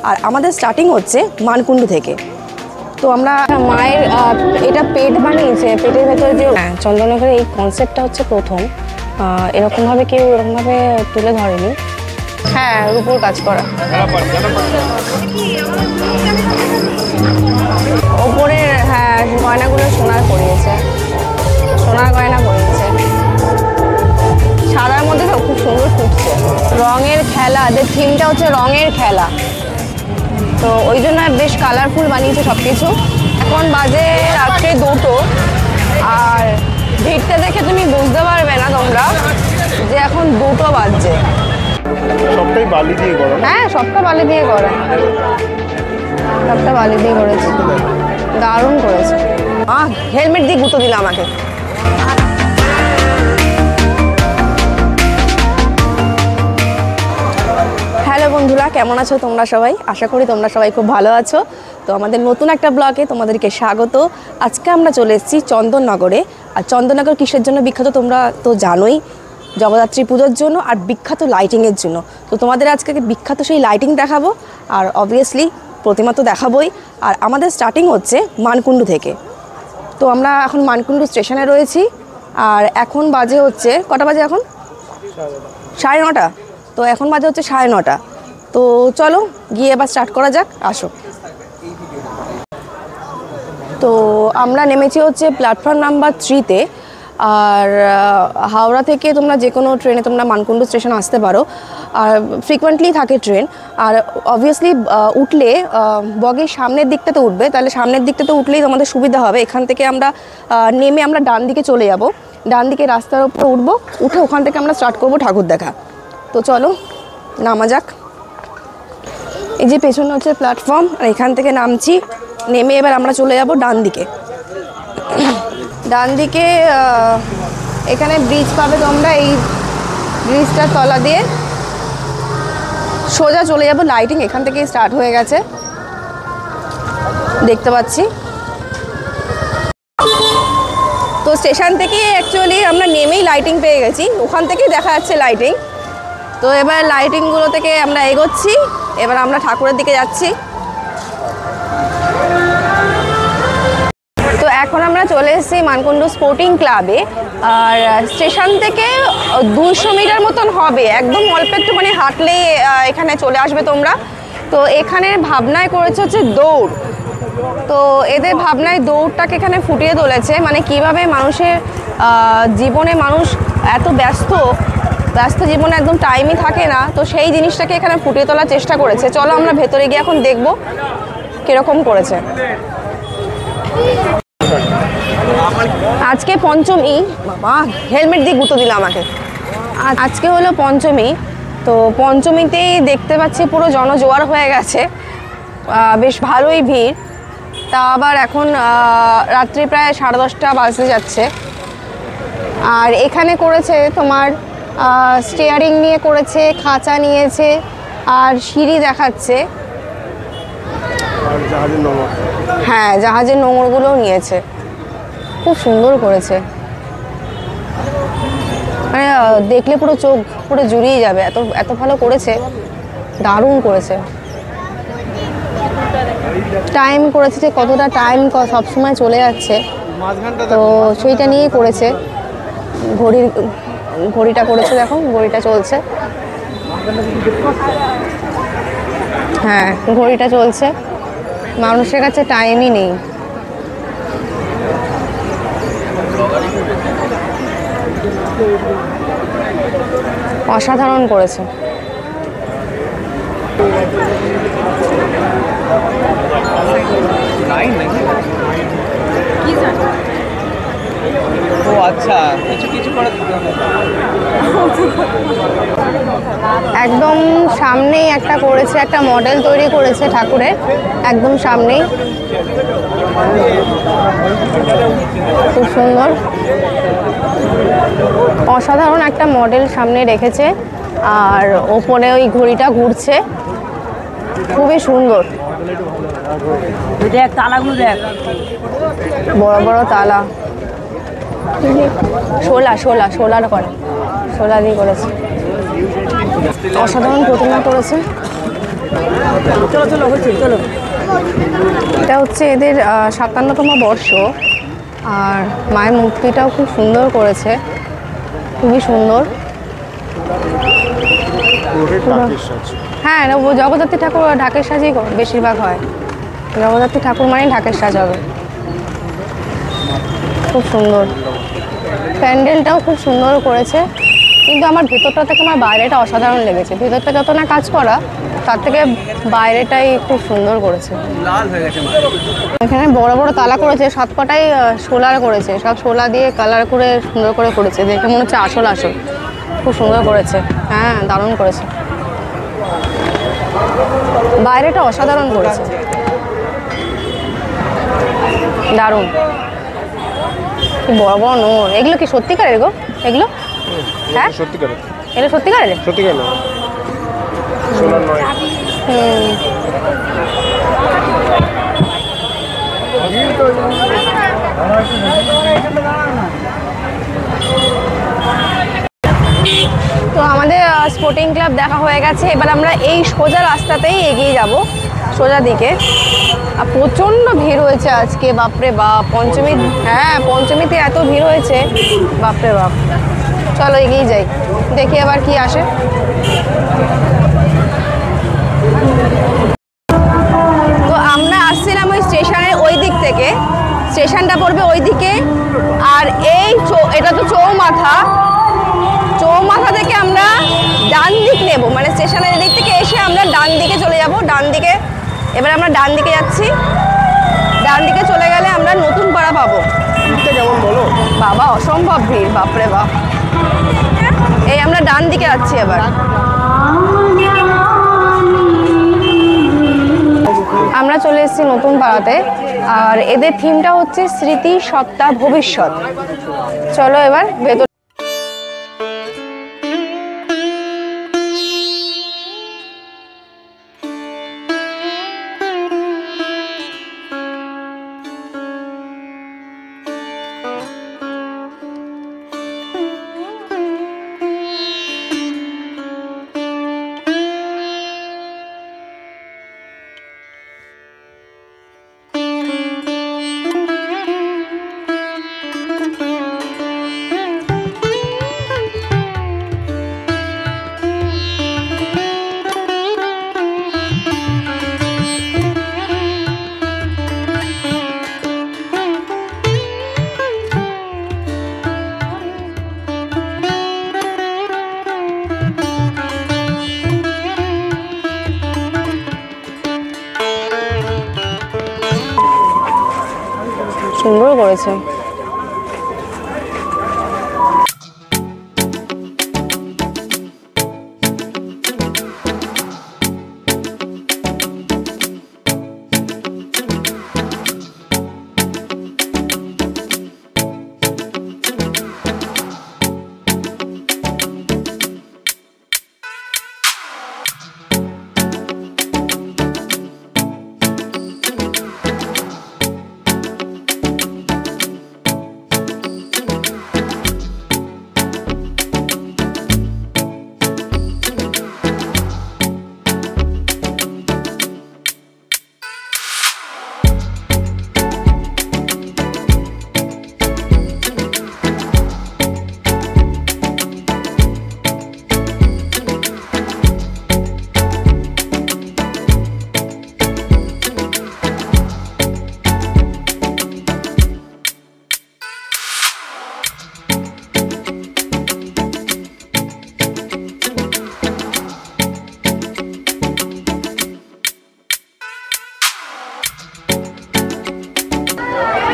আর আমাদের স্টার্টিং হচ্ছে মানকুণ্ডু থেকে। তো আমরা মায়ের এটা পেট বানিয়েছে, পেটের ভেতরে যে চন্দননগরের এই কনসেপ্টটা হচ্ছে প্রথম, এরকমভাবে কেউ এরকমভাবে তুলে ধরেনি। হ্যাঁ, রূপোর কাজ করা, ওপরের হ্যাঁ গয়নাগুলো সোনার পরিয়েছে, সোনার গয়না পরিয়েছে, সাদার মধ্যে তো খুব সুন্দর ফুটছে। রঙের খেলা, যে থিমটা হচ্ছে রঙের খেলা, তো ওই জন্য বেশ কালারফুল বানিয়েছে সব কিছু। এখন বাজে রাত্রে 2টো, আর ভিড়টা দেখে তুমি বুঝতে পারবে না তোমরা যে এখন 2টো বাজছে। সবটাই বালি দিয়ে করা? হ্যাঁ, সবটা বালি দিয়ে করা, সবটা বালি দিয়ে করেছে, দারুণ করেছে। হেলমেট দিয়ে গুঁতো দিল আমাকে। হ্যালো বন্ধুরা, কেমন আছো তোমরা সবাই? আশা করি তোমরা সবাই খুব ভালো আছো। তো আমাদের নতুন একটা ব্লগে তোমাদেরকে স্বাগত। আজকে আমরা চলে এসেছি চন্দননগরে। আর চন্দননগর কিসের জন্য বিখ্যাত তোমরা তো জানোই, জগদ্ধাত্রী পুজোর জন্য আর বিখ্যাত লাইটিংয়ের জন্য। তো তোমাদের আজকে বিখ্যাত সেই লাইটিং দেখাবো, আর অবভিয়াসলি প্রতিমা তো দেখাবোই। আর আমাদের স্টার্টিং হচ্ছে মানকুণ্ডু থেকে। তো আমরা এখন মানকুণ্ডু স্টেশনে রয়েছি, আর এখন বাজে হচ্ছে কটা বাজে? এখন 9:30। তো এখন বাজে হচ্ছে 9:30। তো চলো গিয়ে এবার স্টার্ট করা যাক, আসো। তো আমরা নেমেছি হচ্ছে প্ল্যাটফর্ম নাম্বার 3-তে। আর হাওড়া থেকে তোমরা যে কোনো ট্রেনে তোমরা মানকুণ্ডু স্টেশন আসতে পারো, আর ফ্রিকোয়েন্টলি থাকে ট্রেন। আর অবভিয়াসলি উঠলে বগির সামনের দিকটাতে উঠবে, তাহলে সামনের দিকটাতে উঠলেই তোমাদের সুবিধা হবে। এখান থেকে আমরা নেমে আমরা ডান দিকে চলে যাব, ডান দিকে রাস্তার উপর উঠবো, উঠে ওখান থেকে আমরা স্টার্ট করবো ঠাকুর দেখা। তো চলো নামা যাক। এই যে পেছনে হচ্ছে প্ল্যাটফর্ম, আর এখান থেকে নামছি, নেমে এবার আমরা চলে যাব ডান দিকে। ডান দিকে এখানে ব্রিজ পাবে তোমরা, এই ব্রিজটার তলা দিয়ে সোজা চলে যাব লাইটিং। এখান থেকেই স্টার্ট হয়ে গেছে, দেখতে পাচ্ছি। তো স্টেশন থেকে অ্যাকচুয়ালি আমরা নেমেই লাইটিং পেয়ে গেছি, ওখান থেকেই দেখা যাচ্ছে লাইটিং। তো এবার লাইটিংগুলো থেকে আমরা এগোচ্ছি, এবার আমরা ঠাকুরের দিকে যাচ্ছি। তো এখন আমরা চলে এসেছি মানকুণ্ডু স্পোর্টিং ক্লাবে। আর স্টেশন থেকে 200 মিটার মতন হবে, একদম অল্প একটুখানি হাঁটলেই এখানে চলে আসবে তোমরা। তো এখানের ভাবনায় করেছে হচ্ছে দৌড়। তো এদের ভাবনায় দৌড়টাকে এখানে ফুটিয়ে তুলেছে, মানে কিভাবে মানুষের জীবনে, মানুষ এত ব্যস্ত জীবনে একদম টাইমই থাকে না, তো সেই জিনিসটাকে এখানে ফুটিয়ে তোলার চেষ্টা করেছে। চলো আমরা ভেতরে গিয়ে এখন দেখবো কিরকম করেছে। আজকে পঞ্চমী, বাবা হেলমেট দিয়ে গুঁতো দিল আমাকে। আজকে হলো পঞ্চমী। তো পঞ্চমীতেই দেখতে পাচ্ছি পুরো জনজোয়ার হয়ে গেছে, বেশ ভালোই ভিড়। তা আবার এখন রাত্রি প্রায় 10:30 বাজতে যাচ্ছে। আর এখানে করেছে তোমার স্টিয়ারিং নিয়ে করেছে, খাঁচা নিয়েছে, আর সিঁড়ি দেখাচ্ছে। হ্যাঁ, জাহাজের নোঙরগুলোও নিয়েছে, খুব সুন্দর করেছে। মানে দেখলে পুরো চোখ পুরো জুড়িয়ে যাবে, এত এত ভালো করেছে, দারুণ করেছে। টাইম করেছে, যে কতটা টাইম সবসময় চলে যাচ্ছে, তো সেইটা নিয়েই করেছে। ঘড়িটা করেছে, দেখো ঘড়িটা চলছে। হ্যাঁ, ঘড়িটা চলছে, মানুষের কাছে টাইমই নেই। অসাধারণ করেছে। ও আচ্ছা, কিছু করে একদম সামনেই একটা করেছে, একটা মডেল তৈরি করেছে ঠাকুরের, একদম সামনেই, খুব সুন্দর, অসাধারণ একটা মডেল সামনে রেখেছে। আর ওপরে ওই ঘড়িটা ঘুরছে, খুবই সুন্দর। দেখ তালাগুলো, দেখ বড় বড় তালা, শোলার করে, শোলা দিয়ে করেছে। অসাধারণ প্রতিমা করেছে। এটা হচ্ছে এদের 57তম বর্ষ। আর মায়ের মূর্তিটাও খুব সুন্দর করেছে, খুবই সুন্দর। হ্যাঁ, এটা জগদ্ধাত্রী ঠাকুর ঢাকের সাজই বেশিরভাগ হয়। জগদ্ধাত্রী ঠাকুর মানেই ঢাকের সাজ হবে। খুব সুন্দর, প্যান্ডেলটাও খুব সুন্দর করেছে, কিন্তু আমার ভেতরটা থেকে আমার বাইরেটা অসাধারণ লেগেছে। ভেতরটা যত না কাজ করা, তার থেকে বাইরেটাই খুব সুন্দর করেছে। লাল হয়ে গেছে। এখানে বড় বড় তালা করেছে, সবকটাই সোলার করেছে, সব সোলা দিয়ে কালার করে সুন্দর করে করেছে, দেখে মনে হচ্ছে আসল আসল। খুব সুন্দর করেছে, হ্যাঁ দারুণ করেছে, বাইরেটা অসাধারণ করেছে, দারুণ। কি বড় বড় নোর, এগুলো কি সত্যিকারের গো? এগুলো হ্যাঁ সত্যিকারের, এগুলো সত্যিকারের? সত্যিকার না, সোনার নয়। তো আমাদের স্পোর্টিং ক্লাব দেখা হয়ে গেছে। এবার আমরা এই সোজা রাস্তাতেই এগিয়ে যাব, সোজা দিকে। আর প্রচণ্ড ভিড় হয়েছে আজকে, বাপরে বাপ। পঞ্চমী, হ্যাঁ পঞ্চমীতে এত ভিড় হয়েছে, বাপরে বাপ। চলো এগিয়ে যাই, দেখি আবার কি আসে। তো আমরা আসছিলাম ওই স্টেশনের ওই দিক থেকে, স্টেশনটা পড়বে ওই দিকে। আর এই এটা তো চৌমাথা, চৌমাথা থেকে আমরা ডান দিক নেব, মানে স্টেশনের দিক থেকে এসে আমরা ডান দিকে চলে যাব। ডান দিকে, এবার আমরা ডান দিকে যাচ্ছি। ডান দিকে চলে গেলে আমরা নতুন পাড়া পাবো। কেমন বলো বাবা, অসম্ভব ভিড়, বাপরে বাপ। এই আমরা ডান দিকে যাচ্ছি এবার। আমরা চলে এসেছি নতুন পাড়াতে, আর এদের থিমটা হচ্ছে স্মৃতি সত্তা ভবিষ্যৎ। চলো এবার ভেতর। সুন্দর করেছে।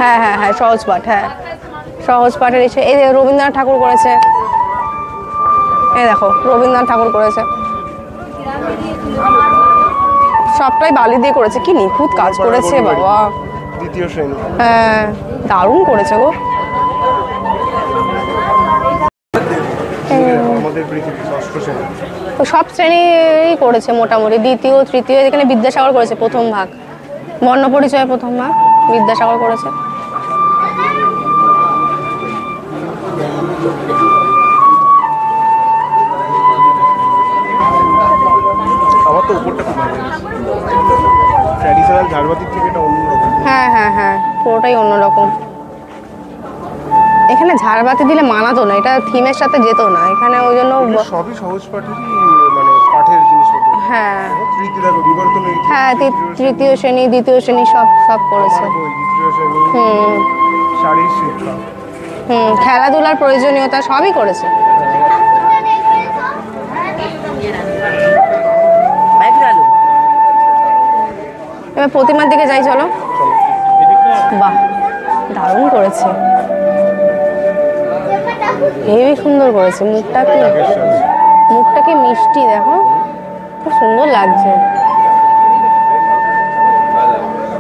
হ্যাঁ হ্যাঁ হ্যাঁ, সহজ পাঠ, হ্যাঁ সহজ পাঠের এসে এই রবীন্দ্রনাথ ঠাকুর করেছে। এই দেখো রবীন্দ্রনাথ ঠাকুর করেছে, সবটাই বালি দিয়ে করেছে। কি নিখুঁত কাজ করেছে বাবা, দ্বিতীয় শ্রেণী। হ্যাঁ দারুণ করেছে গো। আমাদের পৃথিবী ষষ্ঠ শ্রেণী। তো সব শ্রেণীই করেছে মোটামুটি, দ্বিতীয় তৃতীয়। এখানে বিদ্যাসাগর করেছে প্রথম ভাগ, বর্ণ পরিচয় প্রথম ভাগ বিদ্যাসাগর করেছে। আমার তো তো উপরটা খুব ভালো ট্র্যাডিশনাল ঝাড়বাতির থেকে এটা অন্যরকম। হ্যাঁ হ্যাঁ হ্যাঁ, পুরোটাই অন্যরকম। এখানে ঝাড়বাতি দিলে মানাতো না, এটা থিমের সাথে যেত না এখানে, ওই জন্য এগুলো সবই সহজ পাঠেরই, মানে পাঠের জিনিসপত্র। হ্যাঁ তৃতীয় দেখো বিবর্তনের হ্যাঁ, তৃতীয় শ্রেণী দ্বিতীয় শ্রেণী সব সব করেছে। দ্বিতীয় শ্রেণী, হুম শারীর শিক্ষা। খেলাধুলার প্রয়োজনীয়তা সবই করেছে। এবার প্রতিমার দিকে যাই, চলো। বাহ, দারুণ করেছে, হেবি সুন্দর করেছে। মুখটা কি মিষ্টি, দেখো খুব সুন্দর লাগছে।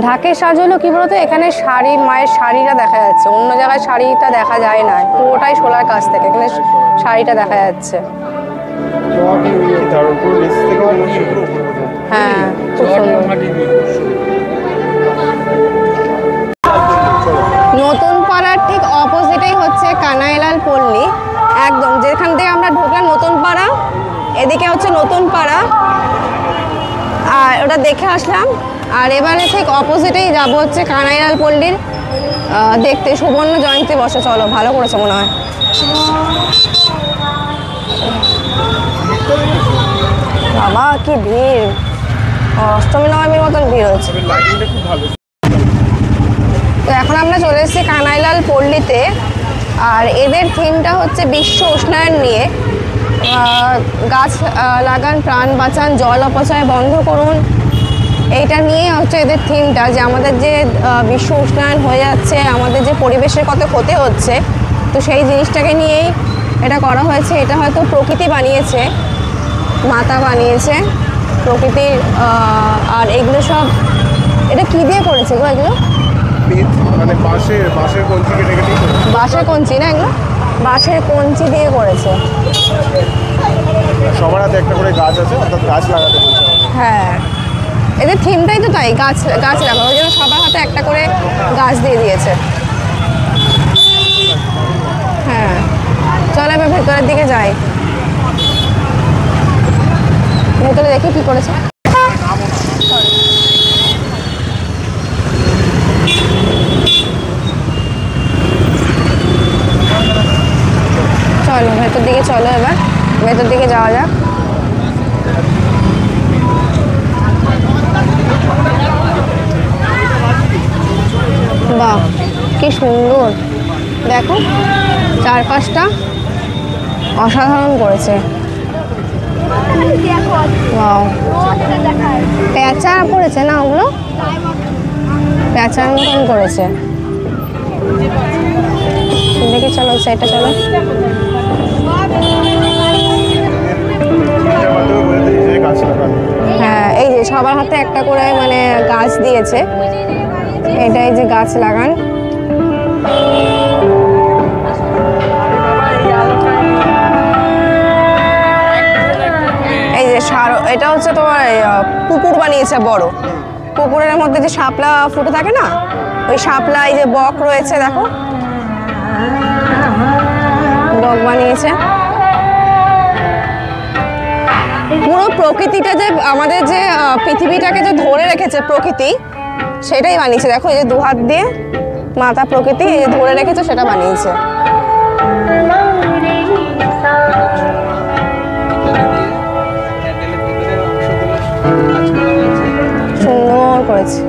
ঢাকের সাজ হলো কি বলতো, এখানে শাড়ি, মায়ের শাড়িটা দেখা যাচ্ছে, অন্য জায়গায় শাড়িটা দেখা যায় না, পুরোটাই শোলার কাছ থেকে এখানে শাড়িটা দেখা যাচ্ছে। হ্যাঁ খুব সুন্দর। নতুন পাড়ার ঠিক অপোজিটেই হচ্ছে কানাইলাল পল্লী, একদম যেখান থেকে আমরা ঢুকলাম নতুন পাড়া, এদিকে হচ্ছে নতুন পাড়া, আর ওটা দেখে আসলাম। আর এবারে ঠিক অপোজিটেই যাব হচ্ছে কানাইলাল পল্লীর দেখতে সুবর্ণ জয়ন্তী বসে। চলো, ভালো করেছে মনে হয়। বাবা কি ভিড়, অষ্টমী নবমীর মতন ভিড় হচ্ছে। তো এখন আমরা চলে এসেছি কানাইলাল পল্লীতে, আর এদের থিমটা হচ্ছে বিশ্ব উষ্ণায়ন নিয়ে। গাছ লাগান, প্রাণ বাঁচান, জল অপচয় বন্ধ করুন, এইটা নিয়ে হচ্ছে এদের থিমটা, যে আমাদের যে বিশ্ব উষ্ণায়ন হয়ে যাচ্ছে, আমাদের যে পরিবেশের কত ক্ষতি হচ্ছে, তো সেই জিনিসটাকে নিয়েই এটা করা হয়েছে। এটা হয়তো প্রকৃতি বানিয়েছে, মাতা বানিয়েছে প্রকৃতির। আর এগুলো সব, এটা কি দিয়ে করেছে গো এগুলো? মানে বাঁশের কঞ্চি কেটে কেটে, বাঁশের কঞ্চি না, এগুলো বাঁশের কঞ্চি দিয়ে করেছে। সবার হাতে একটা করে গাছ আছে, অর্থাৎ গাছ লাগাতে বলছে। হ্যাঁ, এদের থিমটাই তো তাই, গাছ লাগানো, ওই জন্য সবার হাতে একটা করে গাছ দিয়ে দিয়েছে। হ্যাঁ, চলো এবার ভেতরের দিকে যাই, ভেতরে দেখি কি করেছে। চলো ভেতর দিকে, চলো এবার ভেতর দিকে যাওয়া যাক। বাহ কি সুন্দর, দেখো চারপাশটা অসাধারণ করেছে। বাহ, প্যাঁচা করেছে না, ওগুলো প্যাঁচার মতন করেছে। দেখি, চলো সেটা চলো। হ্যাঁ, এই যে সবার হাতে একটা করে মানে গাছ দিয়েছে, এটাই যে গাছ লাগান। এই যে এটা হচ্ছে তোমার পুকুর বানিয়েছে, বড় পুকুরের মধ্যে যে শাপলা ফুটে থাকে না, ওই শাপলা, এই যে বক রয়েছে, দেখো বক বানিয়েছে। পুরো প্রকৃতিটা, যে আমাদের যে পৃথিবীটাকে যে ধরে রেখেছে প্রকৃতি, সেটাই বানিয়েছে। দেখো এই যে দুহাত দিয়ে মাতা প্রকৃতি এই যে ধরে রেখেছে, সেটা বানিয়েছে। সুন্দর করেছে,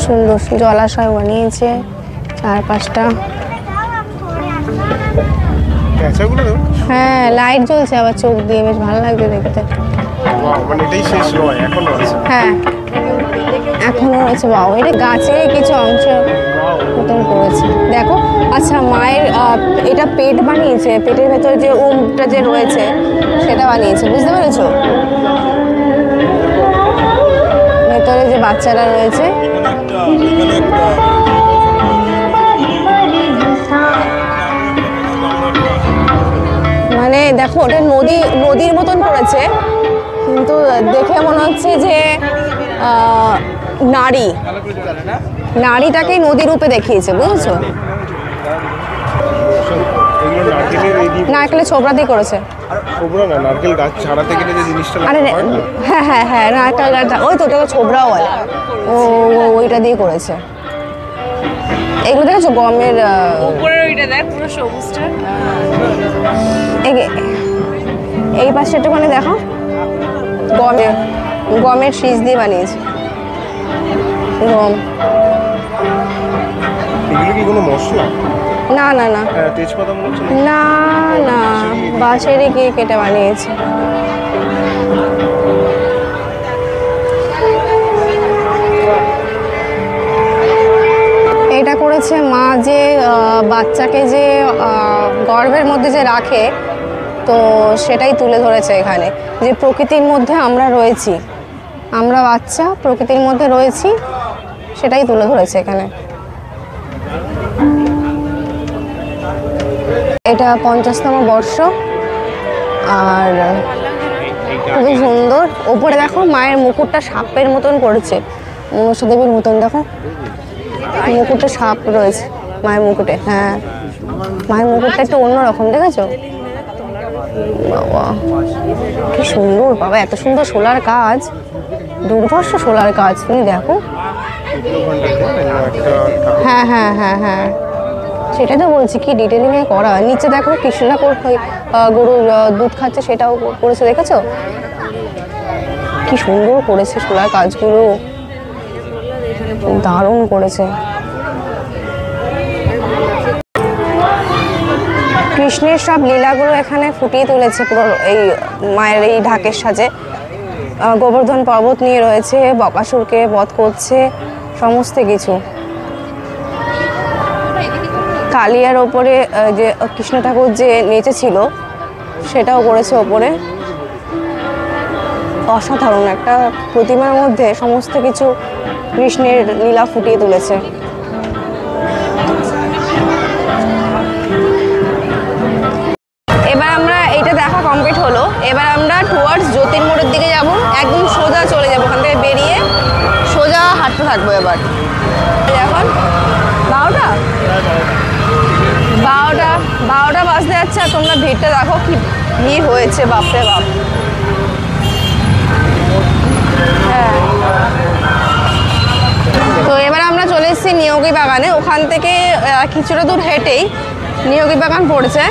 সুন্দর জলাশয় বানিয়েছে চারপাশটা। হ্যাঁ, লাইট জ্বলছে আবার চোখ দিয়ে, বেশ ভালো লাগছে দেখতে। মানে এটাই শেষ নয়, এখনো আছে। হ্যাঁ এখনো রয়েছে। বাবা, এটা গাছের কিছু অংশ মতন করেছে, দেখো। আচ্ছা, মায়ের এটা পেট বানিয়েছে, পেটের ভেতরে যে ওমটা যে রয়েছে সেটা বানিয়েছে, বুঝতে পেরেছো? ভেতরে যে বাচ্চারা রয়েছে, মানে দেখো ওটা নদীর মতন করেছে, কিন্তু দেখে মনে হচ্ছে যে নারীটাকেই নদী রূপে দেখিয়েছে, বুঝেছো? নারকেলের ছোবড়া দিয়ে করেছে। ছোবরা না, নারকেল গাছ ছাড়াতে গেলে যে জিনিসটা আরে হয় না, হ্যাঁ হ্যাঁ হ্যাঁ নারকেল গাছ, ওই তো তোকে ছোবরাও বলে, ওইটা দিয়ে করেছে। এগুলো দেখেছো গমের উপরের ওইটা দেখ পুরো সবুজটা। এই পাশে একটুখানি দেখো, গমের শীষ দিয়ে বানিয়েছে। গম, এগুলো কি কোনো মশলা? না না না হ্যাঁ, তেজপাতা মনে হচ্ছে। না না, বাঁশেরই কি কেটে বানিয়েছে। এটা করেছে মা যে বাচ্চাকে যে গর্ভের মধ্যে যে রাখে, তো সেটাই তুলে ধরেছে এখানে, যে প্রকৃতির মধ্যে আমরা রয়েছি, আমরা বাচ্চা প্রকৃতির মধ্যে রয়েছি, সেটাই তুলে ধরেছে এখানে। এটা 50তম বর্ষ, আর খুবই সুন্দর। ওপরে দেখো মায়ের মুকুটটা সাপের মতন করেছে, মনসা দেবীর মতন। দেখো মুকুটে সাপ রয়েছে মায়ের মুকুটে। হ্যাঁ, মায়ের মুকুটটা একটু অন্যরকম, দেখেছো? বাবা কি সুন্দর, বাবা এত সুন্দর শোলার কাজ, দুর্ধর্ষ শোলার কাজ, তুমি দেখো। হ্যাঁ হ্যাঁ হ্যাঁ হ্যাঁ, সেটাই তো বলছি, কি ডিটেলিং এ করা। নিচে দেখো কৃষ্ণ ঠাকুর গরুর দুধ খাচ্ছে, সেটাও করেছে, দেখেছো? কি সুন্দর করেছে শোলার কাজগুলো, দারুণ করেছে। কৃষ্ণের সব লীলাগুলো এখানে ফুটিয়ে তুলেছে পুরো এই মায়ের এই ঢাকের সাজে। গোবর্ধন পর্বত নিয়ে রয়েছে, বকাসুরকে বধ করছে, সমস্ত কিছু। কালিয়ার ওপরে যে কৃষ্ণ ঠাকুর যে নেচেছিল, সেটাও করেছে ওপরে। অসাধারণ একটা প্রতিমার মধ্যে সমস্ত কিছু কৃষ্ণের লীলা ফুটিয়ে তুলেছে। এবার আমরা এইটা দেখা কমপ্লিট হলো, এবার আমরা টুয়ার্ডস জ্যোতির মোড়ের দিকে যাব, একদম সোজা চলে যাবো, ওখান থেকে বেরিয়ে সোজা হাঁটতে থাকবো। এবার এখন 12টা বাজতে যাচ্ছে, আর তোমরা ভিড়টা দেখো, কি ভিড় হয়েছে, বাপরে বাপ। হ্যাঁ, তো এবার আমরা চলে এসেছি নিয়োগী বাগানে। ওখান থেকে কিছুটা দূর হেঁটেই নিয়োগী বাগান পড়েছে।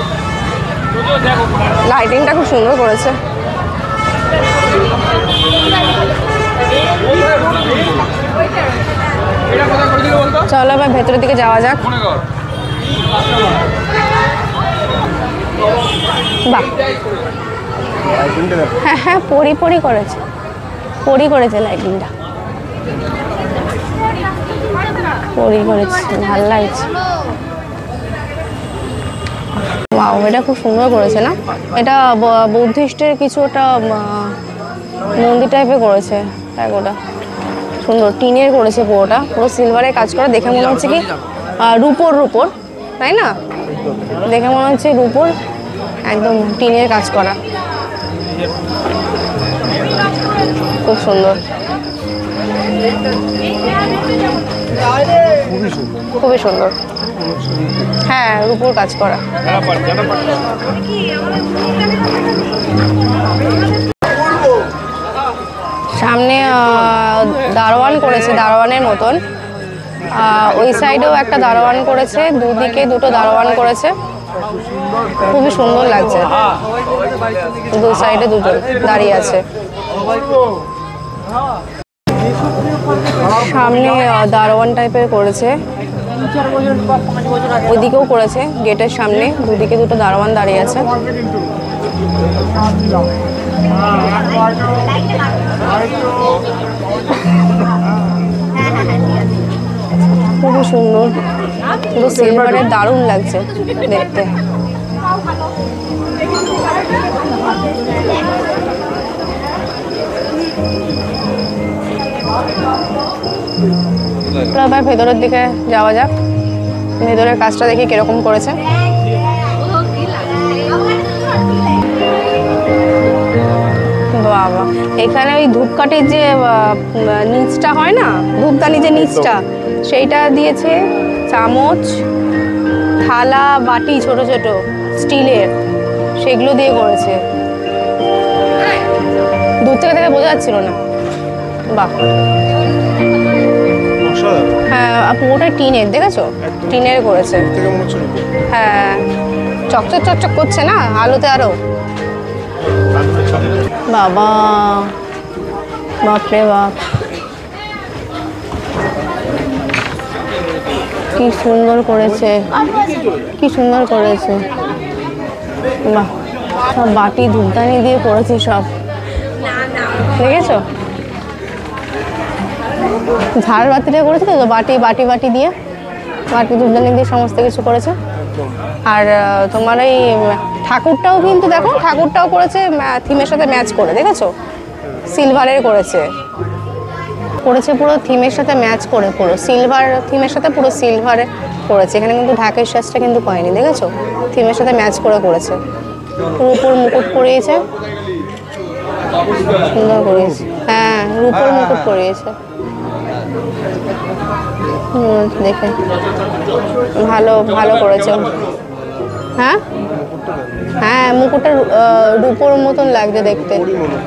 লাইটিংটা খুব সুন্দর করেছে। চলো এবার ভেতরের দিকে যাওয়া যাক। বাহ, হ্যাঁ হ্যাঁ, পরি করেছে লাইটিংটা, করেছে, ভালো লাগছে। ওয়াও, এটা খুব সুন্দর করেছে না? এটা বৌদ্ধিস্টের কিছু একটা মন্দির টাইপের করেছে, দেখ ওটা সুন্দর, টিনের করেছে পুরোটা, পুরো সিলভারের কাজ করা। দেখে মনে হচ্ছে কি রূপোর, তাই না? দেখে মনে হচ্ছে রূপোর, একদম টিনের কাজ করা, খুব সুন্দর, খুবই সুন্দর। হ্যাঁ, রূপোর কাজ করা। সামনে দারোয়ান করেছে, দারোয়ানের মতন। ওই সাইডেও একটা দারোয়ান করেছে, দুদিকে দুটো দারোয়ান করেছে, খুবই সুন্দর লাগছে। দু সাইডে দুটো দাঁড়িয়ে আছে। সামনে দারোয়ান টাইপের করেছে, ওইদিকেও করেছে, গেটের সামনে দুদিকে দুটো দারোয়ান দাঁড়িয়ে আছে। খুবই সুন্দর, পুরো সিলভারের, দারুণ লাগছে দেখতে। এবার ভেতরের দিকে যাওয়া যাক, ভেতরের কাজটা দেখি কিরকম করেছে। বাবা, এখানে ওই ধূপকাঠির যে নিচটা হয় না, ধূপদানি যে নিচটা, সেইটা দিয়েছে। চামচ, থালা, বাটি ছোট ছোট স্টিলের, সেগুলো দিয়ে করেছে। থেকে থেকে বোঝা যাচ্ছিল না। বাহ, অসাধারণ। হ্যাঁ পুরোটাই টিনের, দেখেছো? একদম। টিনের করেছে। থেকে মনে হচ্ছে রূপো। হ্যাঁ, চকচক চকচক করছে না আলোতে আরো। বাবা, বাপরে বাপ, কি সুন্দর করেছে, কি সুন্দর করেছে। বাহ, সব বাটি ধূপদানি দিয়ে করেছে সব, দেখেছো? ঝাড়বাতিটা করেছে তো, বাটি বাটি বাটি দিয়ে, বাটি ধূপদানি দিয়ে সমস্ত কিছু করেছে। আর তোমার এই ঠাকুরটাও কিন্তু দেখো, ঠাকুরটাও করেছে থিমের সাথে ম্যাচ করে, দেখেছো? সিলভারের করেছে, করেছে পুরো থিমের সাথে ম্যাচ করে, পুরো সিলভার থিমের সাথে পুরো সিলভারে করেছে। এখানে কিন্তু ঢাকের সাজটা কিন্তু করেনি, দেখেছো? থিমের সাথে ম্যাচ করে করেছে। রূপোর মুকুট পরিয়েছে, সুন্দর করিয়েছে। হ্যাঁ, রূপোর মুকুট পরিয়েছে। দেখে ভালো ভালো করেছে। হ্যাঁ হ্যাঁ, মুকুটটা রূপোর মতন লাগছে দেখতে।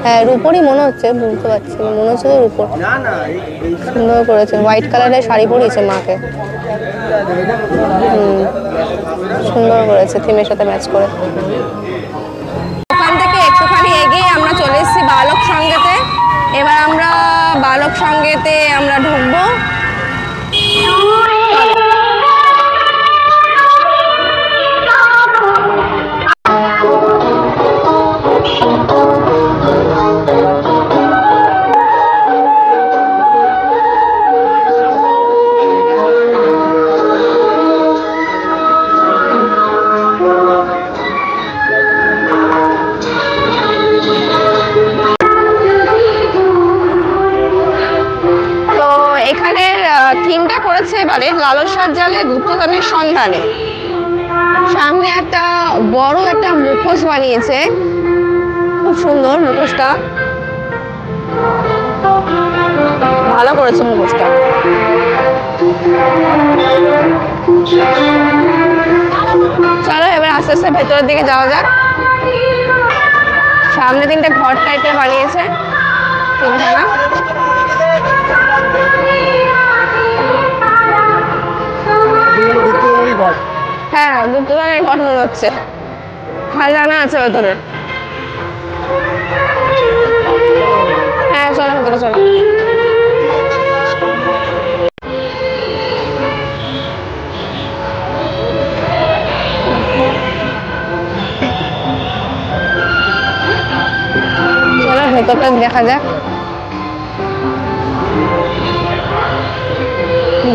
হ্যাঁ, রূপোরই মনে হচ্ছে, বুঝতে পারছি না, মনে হচ্ছে তো রূপোর। সুন্দর করেছে, হোয়াইট কালারের শাড়ি পরিয়েছে মাকে। সুন্দর করেছে, থিমের সাথে ম্যাচ করে। ওখান থেকে একটুখানি এগিয়ে আমরা চলে এসেছি বালক সঙ্গেতে। এবার আমরা বালক সঙ্গেতে আমরা ঢুকবো। থিমটা করেছে এবারে লালসার জালে গুপ্তধনের সন্ধানে। সামনে একটা বড় একটা মুখোশ বানিয়েছে, খুব সুন্দর মুখোশটা, ভালো করেছে মুখোশটা। চলো এবার আস্তে আস্তে ভেতরের দিকে যাওয়া যাক। সামনে তিনটা ঘর টাইপের বানিয়েছে, তিনখানা। হ্যাঁ, গুপ্তধনের ঘর মনে হচ্ছে, খাজানা আছে ভেতরে। হ্যাঁ চলো ভেতরে চলো। চলো ভেতরটা দেখা যাক।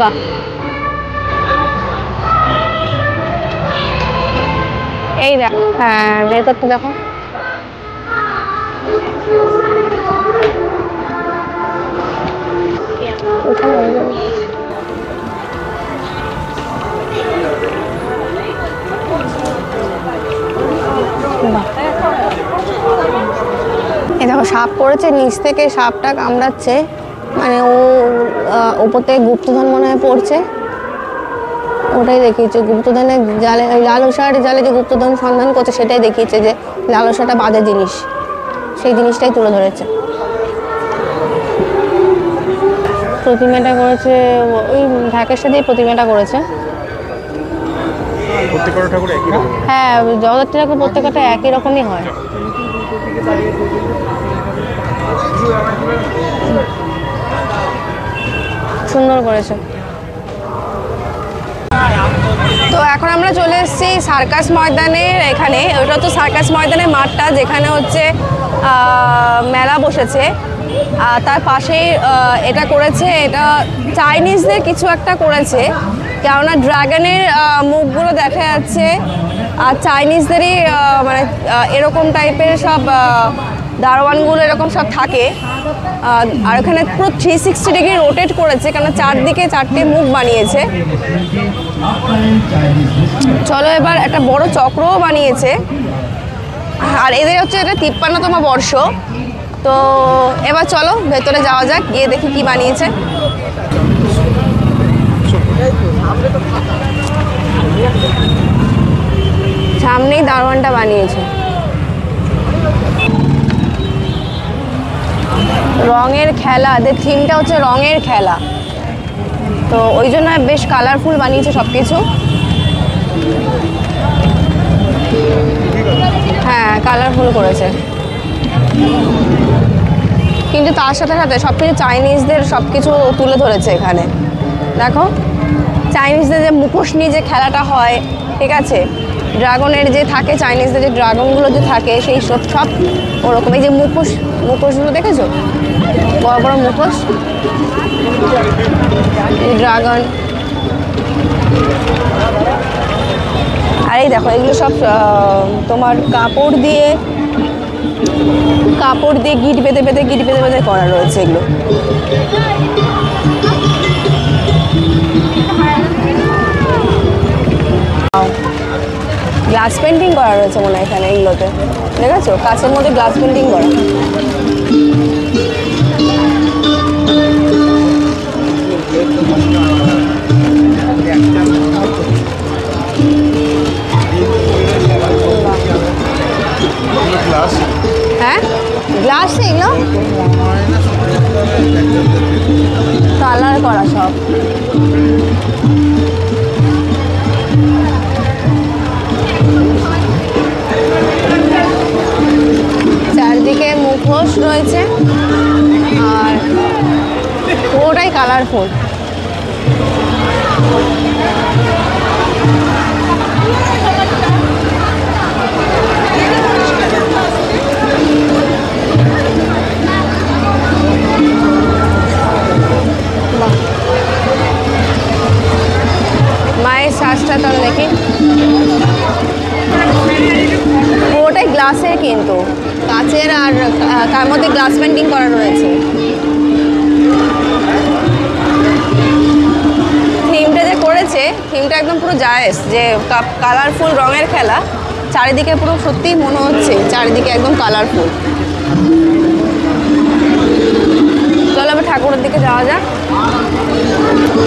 বাহ, এই দেখো, হ্যাঁ ভেতরটা দেখো। এই দেখো সাপ পড়েছে, নিচ থেকে সাপটা কামড়াচ্ছে, মানে ও ওপর থেকে গুপ্তধন মনে হয় পড়ছে, ওটাই দেখিয়েছে। গুপ্তধনের জালে, লালসার জালে যে গুপ্তধন সন্ধান করছে সেটাই দেখিয়েছে, যে লালসাটা বাজে জিনিস, সেই জিনিসটাই তুলে ধরেছে। প্রতিমাটা করেছে ওই ঢাকের সাথেই প্রতিমাটা করেছে। প্রত্যেকটা ঠাকুর একই রকম। হ্যাঁ, জগদ্ধাত্রী ঠাকুর প্রত্যেকটা একই রকমই হয়। সুন্দর করেছে। তো এখন আমরা চলে এসেছি সার্কাস ময়দানের এখানে। ওটা তো সার্কাস ময়দানের মাঠটা, যেখানে হচ্ছে মেলা বসেছে। তার পাশেই এটা করেছে, এটা চাইনিজদের কিছু একটা করেছে, কেননা ড্রাগনের মুখগুলো দেখা যাচ্ছে। আর চাইনিজদেরই মানে এরকম টাইপের সব দারোয়ানগুলো এরকম সব থাকে। আর এখানে পুরো 360 ডিগ্রি রোটেট করেছে, কেন চারদিকে চারটে মুখ বানিয়েছে। চলো এবার একটা বড় চক্রও বানিয়েছে। আর এদের হচ্ছে এটা 53তম বর্ষ। তো এবার চলো ভেতরে যাওয়া যাক, গিয়ে দেখি কি বানিয়েছে। সামনেই দারোয়ানটা বানিয়েছে। রঙের খেলা, এদের থিমটা হচ্ছে রঙের খেলা, তো ওই জন্য বেশ কালারফুল বানিয়েছে সব কিছু। হ্যাঁ, কালারফুল করেছে, কিন্তু তার সাথে সাথে সব কিছু চাইনিজদের সব কিছু তুলে ধরেছে এখানে। দেখো চাইনিজদের যে মুখোশ নিয়ে যে খেলাটা হয়, ঠিক আছে, ড্রাগনের যে থাকে, চাইনিজদের যে ড্রাগনগুলো যে থাকে সেই সব সব ওরকম। এই যে মুখোশগুলো দেখেছো, বড় বড় মুখোশ, এই ড্রাগন। আর এই দেখো এগুলো সব তোমার কাপড় দিয়ে গিট বেঁধে বেঁধে করা রয়েছে এগুলো। গ্লাস পেন্টিং করা রয়েছে মনে হয় এখানে, এইগুলোতে দেখেছো, কাঁচের মধ্যে গ্লাস পেন্টিং করা। হ্যাঁ, গ্লাস এগুলো কালার করা সব। চারদিকে মুখোশ রয়েছে আর পুরোটাই কালারফুল। মায়ের সাজটা তাহলে দেখি, পুরোটাই গ্লাসের, কিন্তু কাচের, আর তার মধ্যে গ্লাস পেন্টিং করা রয়েছে। থিমটা যে করেছে, থিমটা একদম পুরো জায়েজ, যে কালারফুল রঙের খেলা, চারিদিকে পুরো সত্যিই মনে হচ্ছে চারিদিকে একদম কালারফুল। চলো আবার ঠাকুরের দিকে যাওয়া যাক।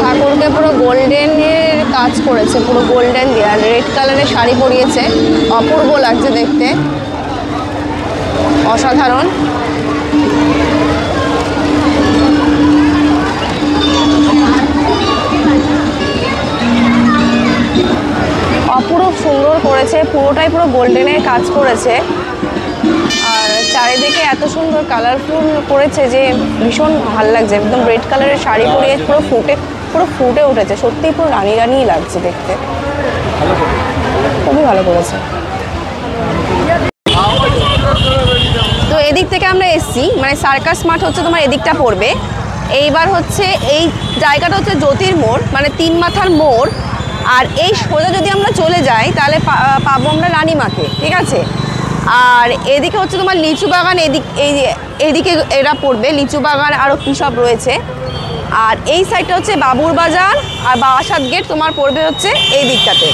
ঠাকুরকে পুরো গোল্ডেনের কাজ করেছে, পুরো গোল্ডেন দিয়ে, আর রেড কালারের শাড়ি পরিয়েছে, অপূর্ব লাগছে দেখতে, অসাধারণ। অপূর্ব সুন্দর করেছে, পুরোটাই পুরো গোল্ডেনের কাজ করেছে, আর চারিদিকে এত সুন্দর কালারফুল করেছে যে ভীষণ ভালো লাগছে। একদম রেড কালারের শাড়ি পরিয়ে পুরো ফুটে উঠেছে, সত্যিই পুরো রানী রানিই লাগছে দেখতে, খুবই ভালো করেছে। তো এদিক থেকে আমরা এসছি, মানে সার্কাস মাঠ হচ্ছে তোমার এদিকটা পড়বে। এইবার হচ্ছে এই জায়গাটা হচ্ছে জ্যোতির মোড়, মানে 3 মাথার মোড়। আর এই সোজা যদি আমরা চলে যাই তাহলে পাবো আমরা রানীমাকে, ঠিক আছে। আর এদিকে হচ্ছে তোমার লিচু বাগান, এইদিকে এরা পড়বে, লিচু বাগান আরও কী সব রয়েছে। আর এই সাইডটা হচ্ছে বাবুর বাজার, আর বারাসাত গেট তোমার পড়বে হচ্ছে এই দিকটাতে।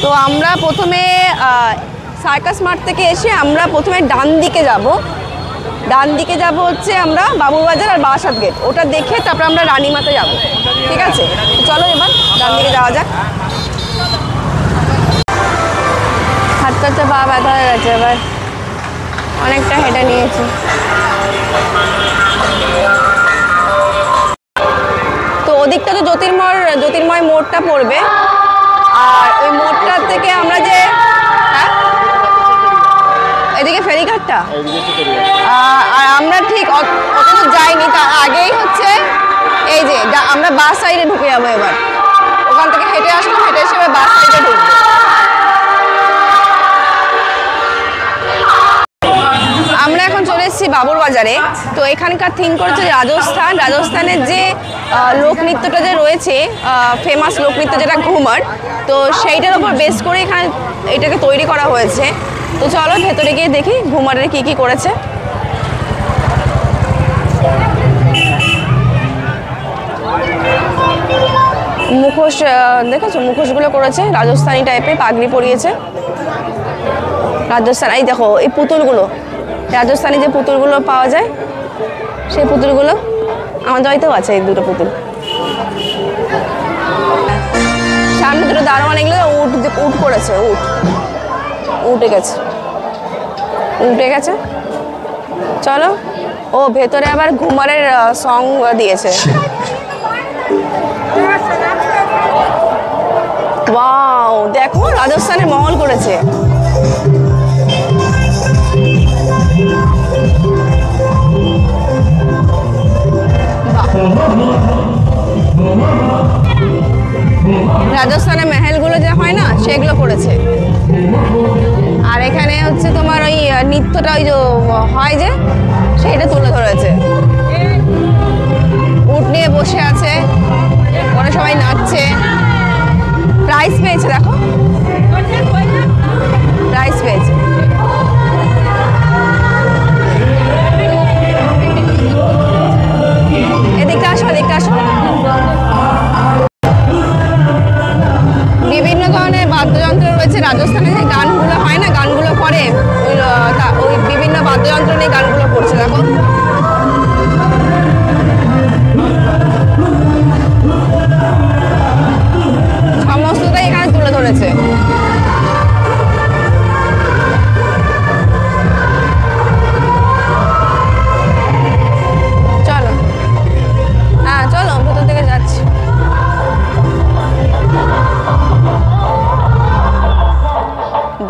তো আমরা প্রথমে সার্কাস মাঠ থেকে এসে আমরা প্রথমে ডান দিকে যাব হচ্ছে আমরা বাবুর বাজার আর বারাসাত গেট, ওটা দেখে তারপর আমরা রানীমাতে যাব, ঠিক আছে। চলো এবার ডান দিকে যাওয়া যাক। হাত করতে পা ব্যথা হয়ে গেছে, এবার অনেকটা হেঁটে নিয়েছি। তো ওদিকটা তো জ্যোতির্ময় মোড়টা পড়বে, আর ওই মোড়টার থেকে আমরা যে এদিকে ফেরিঘাটটা, আর আমরা ঠিক অত তো যাইনি, তার আগেই হচ্ছে এই যে আমরা বাস সাইডে ঢুকে যাবো। এবার ওখান থেকে হেঁটে আসবো, হেঁটে এসে এবার বাস সাইডে ঢুকবো। আমরা এখন চলে এসেছি বাবুর বাজারে। তো এখানকার থিম করেছে রাজস্থানের যে লোকনৃত্যটা যে রয়েছে, ফেমাস লোকনৃত্য যেটা ঘুমার, তো সেইটার উপর বেস করে এখানে এটাকে তৈরি করা হয়েছে। তো চলো ভেতরে গিয়ে দেখি ঘুমারের কি কি করেছে। মুখোশ দেখেছো, মুখোশগুলো করেছে রাজস্থানী টাইপের, পাগড়ি পরিয়েছে রাজস্থান। এই দেখো এই পুতুলগুলো, রাজস্থানী যে পুতুলগুলো পাওয়া যায় সেই পুতুলগুলো আমাদের বাড়িতেও আছে, এই দুটো পুতুল। সামনে দুটো দারোয়ান, এগুলো উট করেছে, উঠে গেছে। চলো ও ভেতরে আবার ঘুমারের সং দিয়েছে। ওয়াও, দেখো রাজস্থানের মহল করেছে। রাজস্থানের মেহেলগুলো যে হয় না সেগুলো করেছে। আর এখানে হচ্ছে তোমার ওই নৃত্যটা ওই যে হয় যে সেইটা তুলে ধরেছে। উট নিয়ে বসে আছে, ওরা সবাই নাচছে। প্রাইজ পেয়েছে, দেখো প্রাইজ পেয়েছে। এদিকটা আসো, এদিকটা আসো। বিভিন্ন ধরনের বাদ্যযন্ত্র রয়েছে। রাজস্থানে যে গানগুলো হয় না, গানগুলো করে ওই বিভিন্ন বাদ্যযন্ত্র নিয়ে গানগুলো করছে। দেখো সমস্তটাই এখানে তুলে ধরেছে। চলো, হ্যাঁ চলো, ভেতর থেকে যাচ্ছি।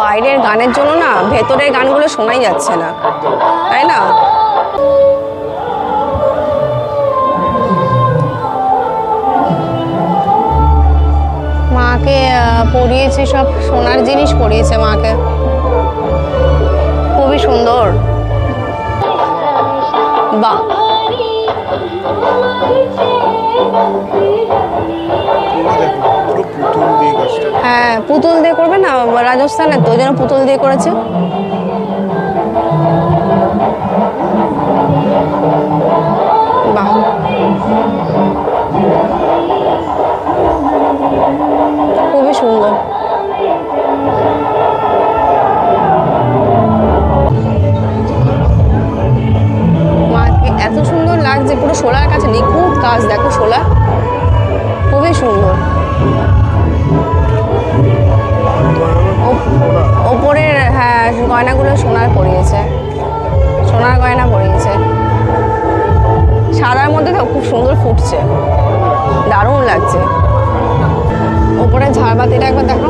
বাইরের গানের জন্য না ভেতরের গানগুলো শোনাই যাচ্ছে না, তাই না? মাকে পরিয়েছে, সব সোনার জিনিস পরিয়েছে মাকে, খুবই সুন্দর। বাহ, হ্যাঁ পুতুল দিয়ে করবে না, রাজস্থানের তো ওই জন্য পুতুল দিয়ে করেছে। বাহ, খুবই সুন্দর। মাকে এত সুন্দর লাগছে, পুরো শোলার কাছে নিখুঁত কাজ, দেখো শোলা খুবই সুন্দর। ওপরের হ্যাঁ গয়নাগুলো সোনার পরিয়েছে, সোনার গয়না পরিয়েছে। সাদার মধ্যে তো খুব সুন্দর ফুটছে, দারুণ লাগছে। ওপরে ঝাড়বাতিটা একবার দেখো,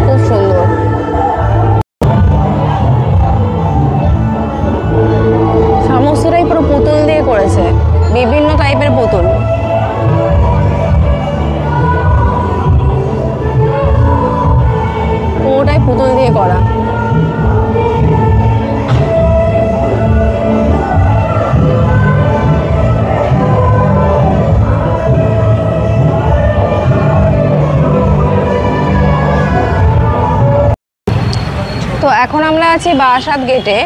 খুব সুন্দর। সমস্তটাই পুরো পুতুল দিয়ে করেছে, বিভিন্ন টাইপের পুতুল। পুরোটাই পুতুল দিয়ে করা। তো এখন আমরা আছি বারাসাত গেটে।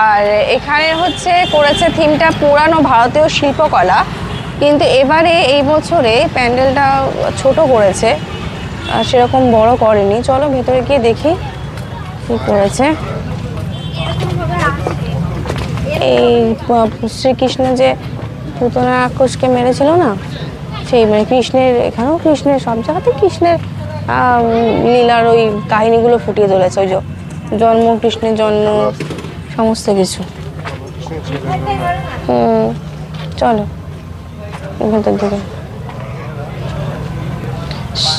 আর এখানে হচ্ছে করেছে থিমটা পুরানো ভারতীয় শিল্পকলা, কিন্তু এবারে এই বছরে প্যান্ডেলটা ছোট করেছে, সেরকম বড় করেনি। চলো ভেতরে গিয়ে দেখি কি করেছে। এই শ্রীকৃষ্ণ যে পুতনা রাক্ষসকে মেরেছিল না, সেই মানে কৃষ্ণের, এখানেও কৃষ্ণের, সব জায়গাতে কৃষ্ণের লীলার ওই কাহিনীগুলো ফুটিয়ে তুলেছে। ওই জন্ম, কৃষ্ণের জন্ম, সমস্ত কিছু। চলো ভেতর দিকে।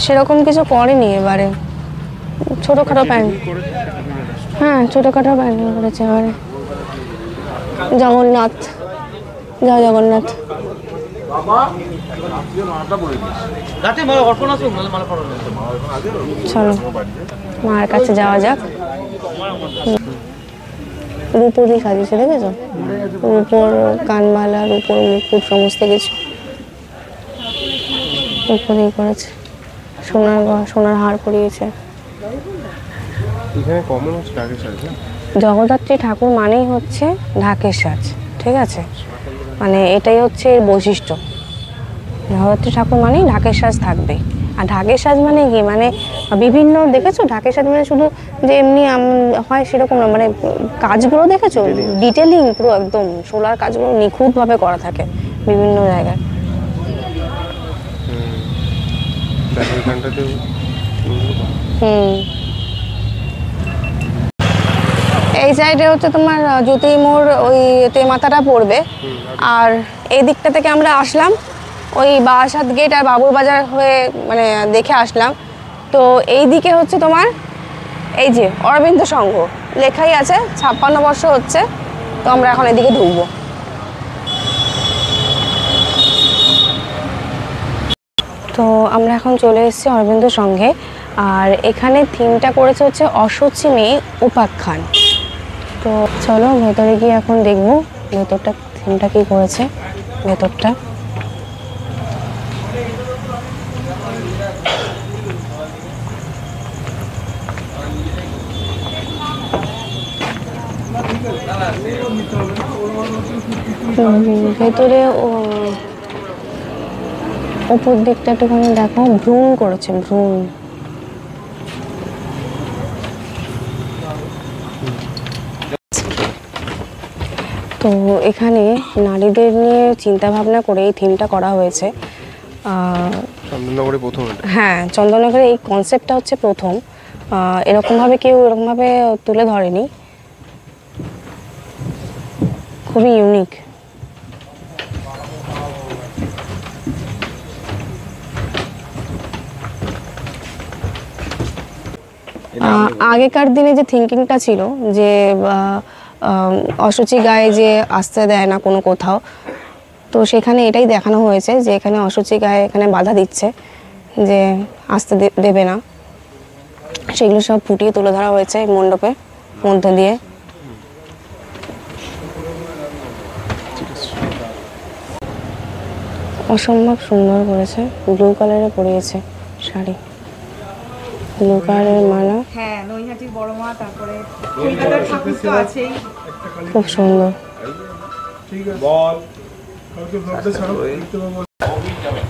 সেরকম কিছু করেনি এবারে, ছোটোখাটো প্যান্ডেল, হ্যাঁ ছোটোখাটো প্যান্ডেল করেছে এবারে। জগন্নাথ, জয় জগন্নাথ। চলো মার কাছে যাওয়া যাক। রূপো দিয়ে সাজিয়েছে, দেখেছো? রূপোর কানবালা, রূপোর মুকুট, সমস্ত কিছু রূপো দিয়ে করেছে। সোনার হার পরিয়েছে। জগদ্ধাত্রী ঠাকুর মানেই হচ্ছে ঢাকের সাজ, ঠিক আছে? মানে এটাই হচ্ছে এর বৈশিষ্ট্য। জগদ্ধাত্রী ঠাকুর মানেই ঢাকের সাজ থাকবে। আর ঢাকের সাজ মানে কি, মানে বিভিন্ন, দেখেছো ঢাকের সাজ মানে শুধু যে এমনি হয় সেরকম না, মানে কাজগুলো দেখেছো ডিটেলিং, পুরো একদম শোলার কাজগুলো নিখুঁতভাবে করা থাকে বিভিন্ন জায়গায়। এই সাইডে হচ্ছে তোমার জ্যোতি মোড়, ওই তেমাথাটা পড়বে। আর এই দিকটা থেকে আমরা আসলাম ওই বারাসাত গেট আর বাবুর বাজার হয়ে মানে দেখে আসলাম। তো এই দিকে হচ্ছে তোমার এই যে অরবিন্দ সংঘ লেখাই আছে, 56 বর্ষ হচ্ছে। তো আমরা এখন এদিকে ঢুকবো। তো আমরা এখন চলে এসেছি অরবিন্দ সংঘে। আর এখানে থিমটা করেছে হচ্ছে অসুচি মেয়ে উপাখ্যান। তো চলো ভেতরে গিয়ে এখন দেখবো ভেতরটা থিমটা কি করেছে। ভেতরটা ভেতরে উপর দিকটা একটুখানি দেখো, ভ্রূণ করেছে, ভ্রূণ। তো এখানে নারীদের নিয়ে চিন্তা ভাবনা করে এই থিমটা করা হয়েছে। চন্দননগরে প্রথম এটা। হ্যাঁ, চন্দননগরে এই কনসেপ্টটা হচ্ছে প্রথম। এরকমভাবে কেউ এরকমভাবে তুলে ধরেনি, খুবই ইউনিক। আগেকার দিনে যে থিঙ্কিংটা ছিল যে অশুচি গায়ে যে আসতে দেয় না কোনো কোথাও, তো সেখানে এটাই দেখানো হয়েছে যে এখানে অশুচি গায়ে এখানে বাধা দিচ্ছে যে আসতে দেবে না। সেগুলো সব ফুটিয়ে তুলে ধরা হয়েছে এই মণ্ডপের মধ্য দিয়ে। অসম্ভব সুন্দর করেছে, ব্লু কালারে পরিয়েছে শাড়ি, ব্লু কালারের মালা। হ্যাঁ, নৈহাটির বড় মা, তারপরে কলকাতার ঠাকুর তো আছেই। খুব সুন্দর।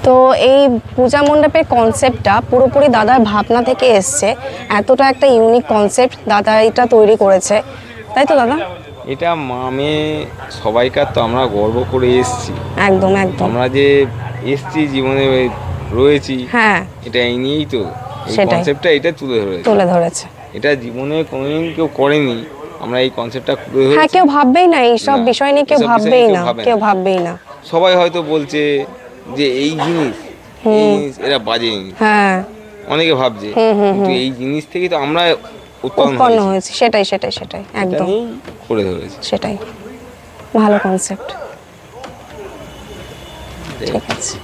তো এই পূজা মণ্ডপের কনসেপ্টটা পুরোপুরি দাদার ভাবনা থেকে এসছে। এতটা একটা ইউনিক কনসেপ্ট দাদা এটা তৈরি করেছে, তাই তো দাদা? এটা মামে সবাইকার তো আমরা গর্ব করে এসেছি। একদম একদম। আমরা যে এসেছি জীবনে রয়েছি, হ্যাঁ, এটা এই নিয়েই তো সেটাই কনসেপ্টটা এটা তুলে ধরেছে। এটা জীবনে কোনোদিন কেউ করেনি, আমরা এই কনসেপ্টটা তুলে ধরেছি। হ্যাঁ, কেউ ভাববেই না এইসব বিষয় নিয়ে, কেউ ভাববেই না। সবাই হয়তো বলছে যে এই জিনিস এরা বাজে জিনিস, হ্যাঁ, অনেকে ভাবছে, কিন্তু এই জিনিস থেকে তো আমরা উৎপন্ন হয়েছে। সেটাই একদম করে ধরেছি। সেটাই ভালো কনসেপ্ট। ঠিক আছে,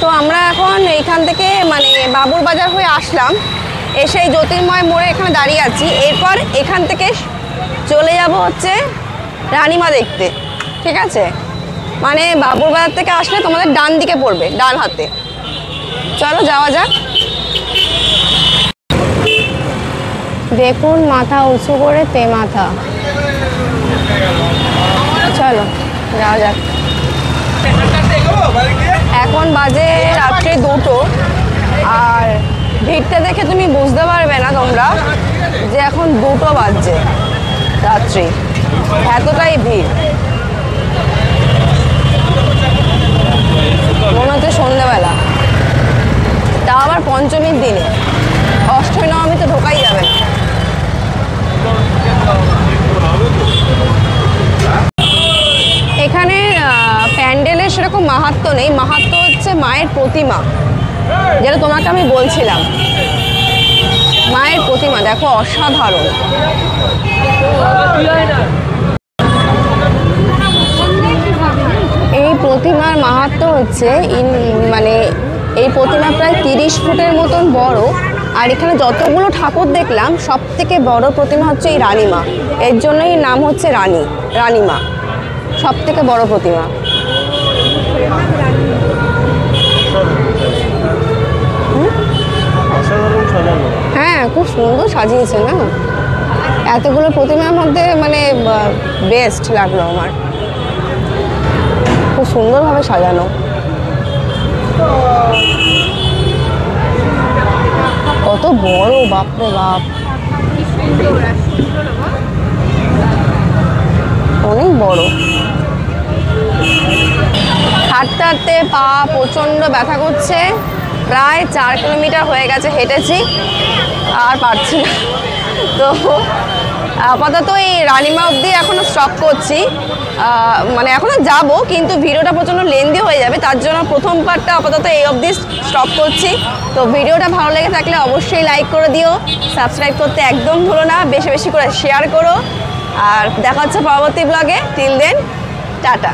তো আমরা এখন এইখান থেকে মানে বাবুর বাজার হয়ে আসলাম, এসে এই জ্যোতির্ময় মোড়ে এখানে দাঁড়িয়ে আছি। এরপর এখান থেকে চলে যাব হচ্ছে রানীমা দেখতে। ঠিক আছে, মানে বাবুর বাজার থেকে আসলে তোমাদের ডান দিকে পড়বে, ডান হাতে। চলো যাওয়া যাক। দেখুন মাথা উঁচু করে তেমাথা। চলো যাওয়া যাক। এখন বাজে রাত্রি 2টো, আর ভিড়টা দেখে তুমি বুঝতে পারবে না তোমরা যে এখন 2টো বাজছে রাত্রি, এতটাই ভিড়। মনে হচ্ছে সন্ধ্যেবেলা, তা আবার পঞ্চমীর দিনে, অষ্টমী নবমী তো ঢোকাই যাবে না। এখানে প্যান্ডেলের সেরকম মাহাত্ম্য নেই, মাহাত্ম্য হচ্ছে মায়ের প্রতিমা, যেটা তোমাকে আমি বলছিলাম। মায়ের প্রতিমা দেখো, অসাধারণ। এই প্রতিমার মাহাত্ম্য হচ্ছে মানে এই প্রতিমা প্রায় 30 ফুটের মতন বড়। আর এখানে যতগুলো ঠাকুর দেখলাম সব থেকে বড় প্রতিমা হচ্ছে এই রানীমা, এর জন্যই নাম হচ্ছে রানীমা, সব থেকে বড় প্রতিমা। হ্যাঁ, খুব সুন্দর সাজিয়েছে না, এতগুলো প্রতিমার মধ্যে মানে বেস্ট লাগলো আমার, খুব সুন্দরভাবে সাজানো। কত বড়, বাপরে বাপ, অনেক বড়। হাঁটতে হাঁটতে পা প্রচন্ড ব্যথা করছে, প্রায় 4 কিলোমিটার হয়ে গেছে হেঁটেছি, আর পারছি না। তো আপাতত এই রানিমা অবধি এখনও স্টপ করছি, মানে এখনও যাব, কিন্তু ভিডিওটা প্রচণ্ড লেন্দি হয়ে যাবে, তার জন্য প্রথম পার্টটা আপাতত এই অবধি স্টপ করছি। তো ভিডিওটা ভালো লেগে থাকলে অবশ্যই লাইক করে দিও, সাবস্ক্রাইব করতে একদম ভুলো না, বেশি বেশি করে শেয়ার করো, আর দেখা হচ্ছে পরবর্তী ব্লগে। Till then, tata.